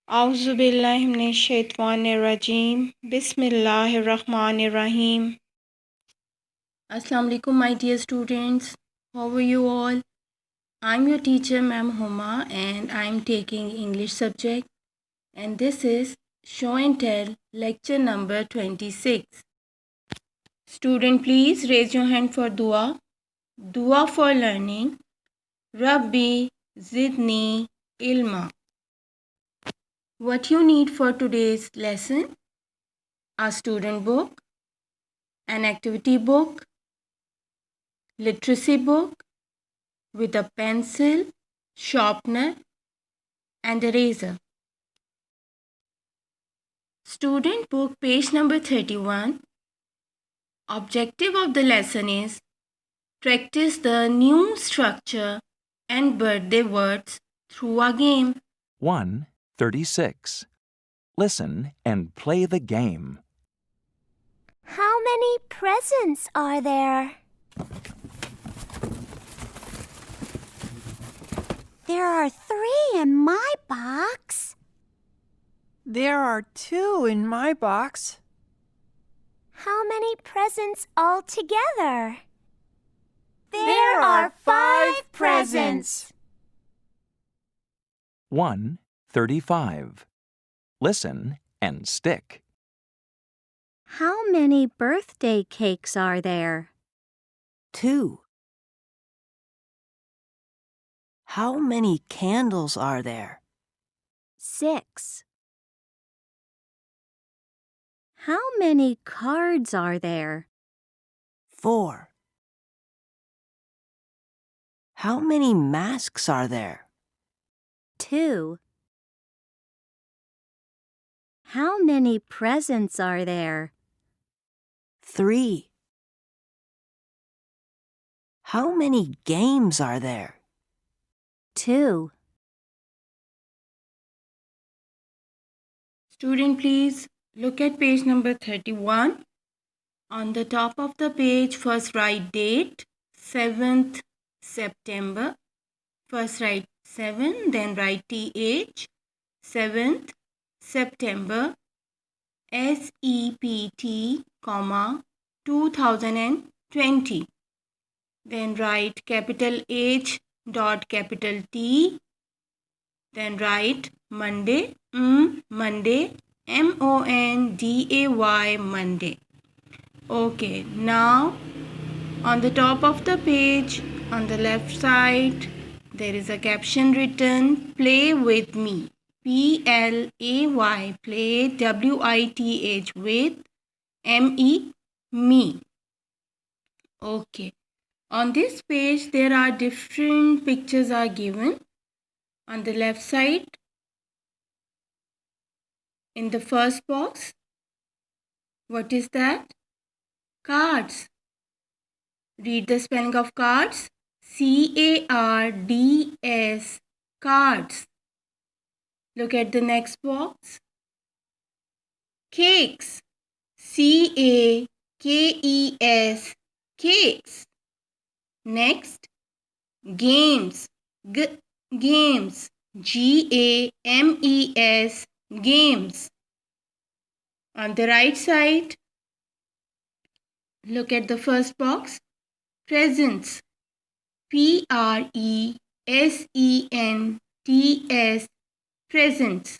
Auzubillahiminash-shaytanir-rajim. Bismillahir-rahmanir-rahim. Assalamu alaikum, my dear students. How are you all? I'm your teacher, Ma'am Huma, and I'm taking English subject. And this is Show and Tell, lecture number 26. Student, please raise your hand for dua. Dua for learning. Rabbi Zidni Ilma. What you need for today's lesson? A student book, an activity book, literacy book with a pencil, sharpener and eraser. Student book, page number 31. Objective of the lesson is practice the new structure and birthday words through a game. 136. Listen and play the game. How many presents are there? There are 3 in my box. There are 2 in my box. How many presents altogether? There are 5 presents. 135. Listen and stick. How many birthday cakes are there? 2. How many candles are there? 6. How many cards are there? 4. How many masks are there? 2. How many presents are there? 3. How many games are there? 2. Student, please look at page number 31. On the top of the page, first write date, 7th September. First write 7, then write TH, 7th September, SEPT, 2020. Then write capital H dot capital T. Then write Monday, Monday, MONDAY, Monday. Okay, now on the top of the page, on the left side, there is a caption written, play with me. PLAY, play, WITH, with, ME, me. Okay. On this page, there are different pictures are given. On the left side, in the first box, what is that? Cards. Read the spelling of cards. CARDS, cards. Look at the next box. Cakes. CAKES, cakes. Next, games. Games. GAMES, games. On the right side, look at the first box. Presents. PRESENTS, presents.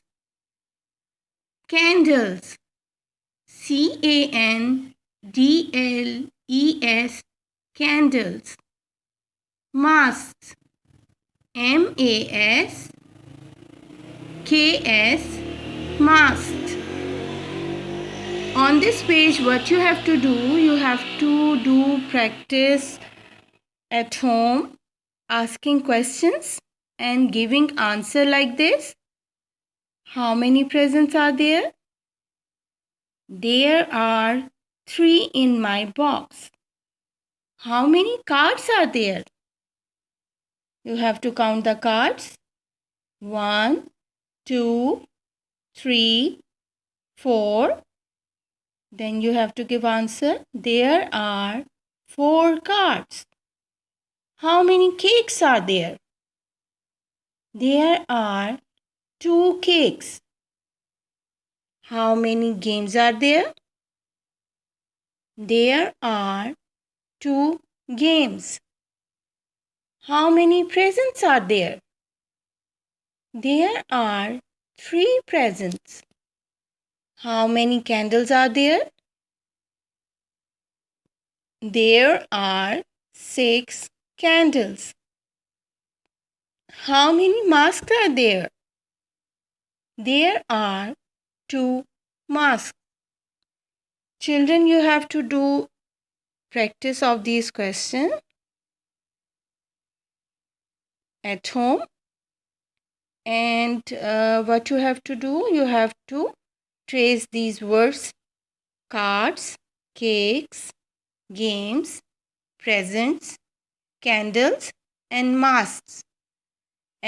Candles. CANDLES, candles. Masks. MASKS, masks. On this page, what you have to do practice at home, asking questions and giving answer like this. How many presents are there? There are 3 in my box. How many cards are there? You have to count the cards. 1, 2, 3, 4. Then you have to give answer. There are 4 cards. How many cakes are there? There are 2 cakes. How many games are there? There are 2 games. How many presents are there? There are 3 presents. How many candles are there? There are 6 candles. How many masks are there? There are 2 masks. Children, you have to do practice of these questions at home. And what you have to do, you have to trace these words: cards, cakes, games, presents, candles, and masks.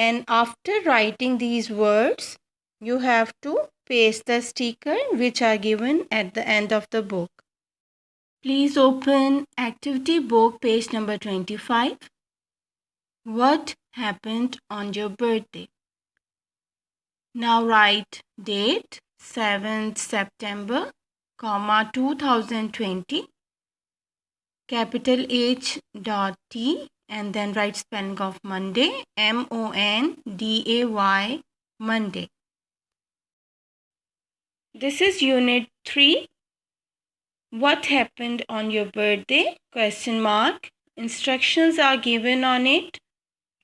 And after writing these words, you have to paste the sticker which are given at the end of the book. Please open activity book page number 25. What happened on your birthday? Now write date 7th September, 2020, capital H dot T, and then write spelling of Monday, Monday, Monday. This is unit 3. What happened on your birthday? Question mark. Instructions are given on it.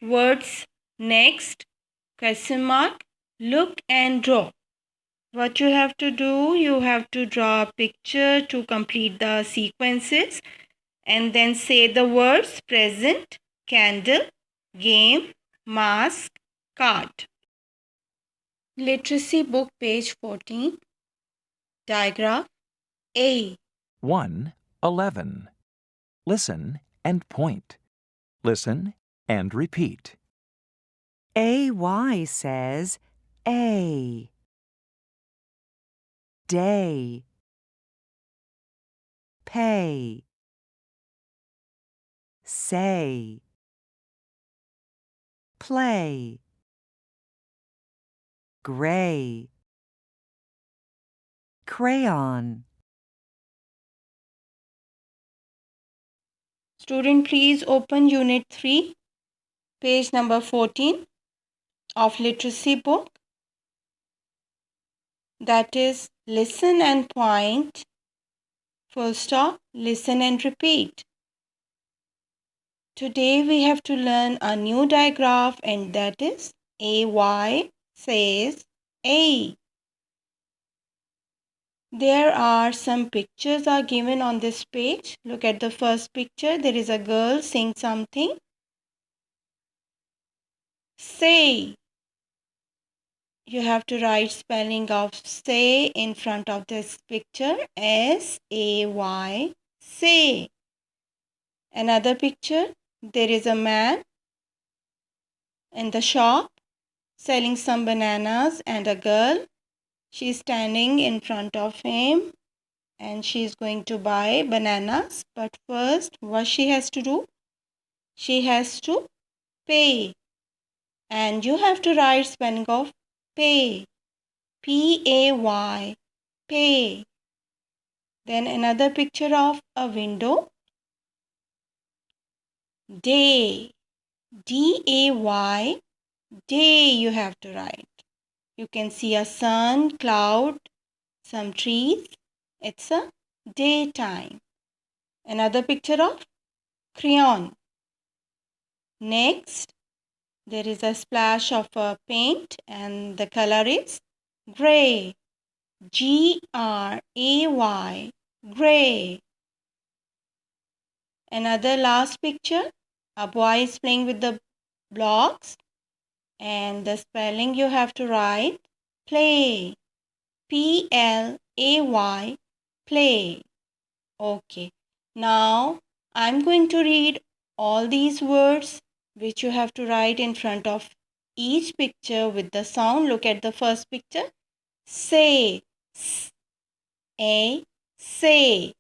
Words next, question mark. Look and draw. What you have to do, you have to draw a picture to complete the sequences and then say the words present, candle, game, mask, card. Literacy book page 14. Diagram A. 1:11. Listen and point. Listen and repeat. AY says A. Day. Pay. Say. Play. Gray. Crayon. Student, please open unit 3, page number 14 of literacy book. That is listen and point, full stop, listen and repeat. Today we have to learn a new diagram, and that is AY says A. There are some pictures are given on this page. Look at the first picture. There is a girl saying something. Say. You have to write spelling of say in front of this picture. S-A-Y. Say. Another picture. There is a man in the shop selling some bananas, and a girl. She's standing in front of him and she's going to buy bananas. But first, what she has to do? She has to pay. And you have to write spelling of pay. P-A-Y. Pay. Then another picture of a window. Day. D-A-Y. Day you have to write. You can see a sun, cloud, some trees. It's a daytime. Another picture of crayon. Next, there is a splash of a paint and the color is gray. G-R-A-Y. Gray. Another last picture. A boy is playing with the blocks, and the spelling you have to write play. P-L-A-Y. Play. Okay. Now I'm going to read all these words which you have to write in front of each picture with the sound. Look at the first picture. Say. S-A. Say.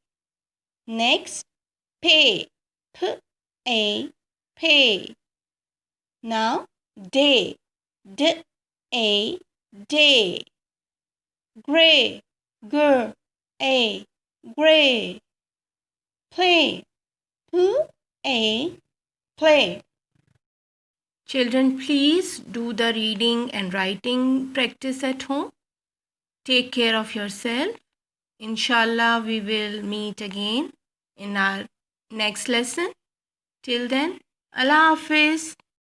Next, pay. P-A. Pay. Now, day. D-A. Day. Gray. G, A, gray. Play, P, A, play. Children, please do the reading and writing practice at home. Take care of yourself. Inshallah, we will meet again in our next lesson. Till then, Allah Hafiz.